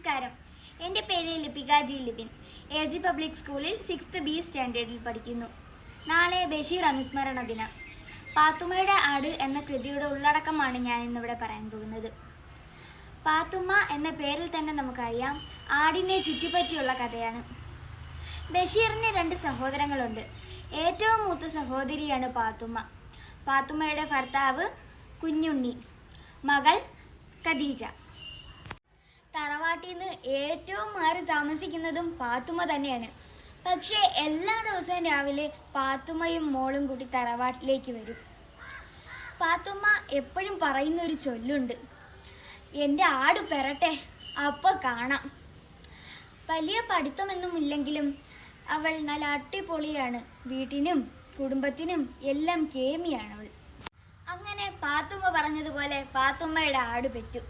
നമസ്കാരം. എൻ്റെ പേര് ലിപിക ജി ലിപിൻ. AG പബ്ലിക് സ്കൂളിൽ 6th B സ്റ്റാൻഡേർഡിൽ പഠിക്കുന്നു. നാളെ ബഷീർ അനുസ്മരണ ദിനം. പാത്തുമ്മയുടെ ആട് എന്ന കൃതിയുടെ ഉള്ളടക്കമാണ് ഞാൻ ഇന്നിവിടെ പറയാൻ പോകുന്നത്. പാത്തുമ്മ എന്ന പേരിൽ തന്നെ നമുക്കറിയാം ആടിനെ ചുറ്റിപ്പറ്റിയുള്ള കഥയാണ്. ബഷീറിന് 2 സഹോദരങ്ങളുണ്ട്. ഏറ്റവും മൂത്ത സഹോദരിയാണ് പാത്തുമ്മ. പാത്തുമ്മയുടെ ഭർത്താവ് കുഞ്ഞുണ്ണി, മകൾ ഖദീജ. തറവാട്ടിൽ നിന്ന് ഏറ്റവും മാറി താമസിക്കുന്നതും പാത്തുമ്മ തന്നെയാണ്. പക്ഷേ എല്ലാ ദിവസവും രാവിലെ പാത്തുമ്മയും മോളും കൂടി തറവാട്ടിലേക്ക് വരും. പാത്തുമ്മ എപ്പോഴും പറയുന്ന ഒരു ചൊല്ലുണ്ട്, എൻ്റെ ആട് പെറട്ടെ, അപ്പോൾ കാണാം. വലിയ പഠിത്തമൊന്നും ഇല്ലെങ്കിലും അവൾ നല്ല അടിപൊളിയാണ്. വീട്ടിനും കുടുംബത്തിനും എല്ലാം കേമിയാണ് അവൾ. അങ്ങനെ പാത്തുമ്മ പറഞ്ഞതുപോലെ പാത്തുമ്മയുടെ ആട് പെറ്റു.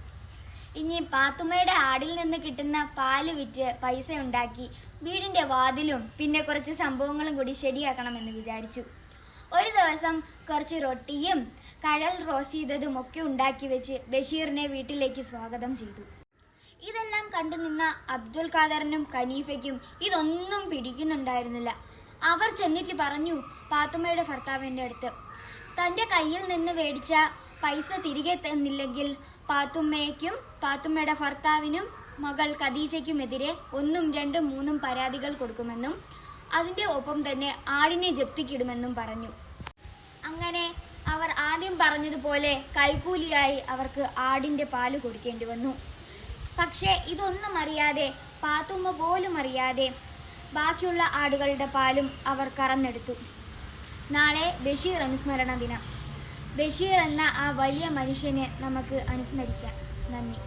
ഇനി പാത്തുമ്മയുടെ ആടിൽ നിന്ന് കിട്ടുന്ന പാല് വിറ്റ് പൈസ ഉണ്ടാക്കി വീടിൻ്റെ വാതിലും പിന്നെ കുറച്ച് സംഭവങ്ങളും കൂടി ശരിയാക്കണമെന്ന് വിചാരിച്ചു. ഒരു ദിവസം കുറച്ച് റൊട്ടിയും കടൽ റോസ്റ്റ് ചെയ്തതും ഒക്കെ ഉണ്ടാക്കി വെച്ച് ബഷീറിനെ വീട്ടിലേക്ക് സ്വാഗതം ചെയ്തു. ഇതെല്ലാം കണ്ടു നിന്ന അബ്ദുൽ ഖാദറിനും ഖനീഫയ്ക്കും ഇതൊന്നും പിടിക്കുന്നുണ്ടായിരുന്നില്ല. അവർ ചെന്നിട്ട് പറഞ്ഞു പാത്തുമ്മയുടെ ഭർത്താവിൻ്റെ അടുത്ത്, തൻ്റെ കയ്യിൽ നിന്ന് മേടിച്ച പൈസ തിരികെ തന്നില്ലെങ്കിൽ പാത്തുമ്മയ്ക്കും പാത്തുമ്മയുടെ ഭർത്താവിനും മകൾ ഖദീജയ്ക്കുമെതിരെ 1, 2, 3 പരാതികൾ കൊടുക്കുമെന്നും അതിൻ്റെ ഒപ്പം തന്നെ ആടിനെ ജപ്തിക്കിടുമെന്നും പറഞ്ഞു. അങ്ങനെ അവർ ആദ്യം പറഞ്ഞതുപോലെ കൈക്കൂലിയായി അവർക്ക് ആടിൻ്റെ പാല് കൊടുക്കേണ്ടി വന്നു. പക്ഷേ ഇതൊന്നും അറിയാതെ, പാത്തുമ്മ പോലും അറിയാതെ ബാക്കിയുള്ള ആടുകളുടെ പാലും അവർ കറന്നെടുത്തു. നാളെ ബഷീർ അനുസ്മരണ ദിനം. ബഷീർ എന്ന ആ വലിയ മനുഷ്യനെ നമുക്ക് അനുസ്മരിക്കാം. നന്ദി.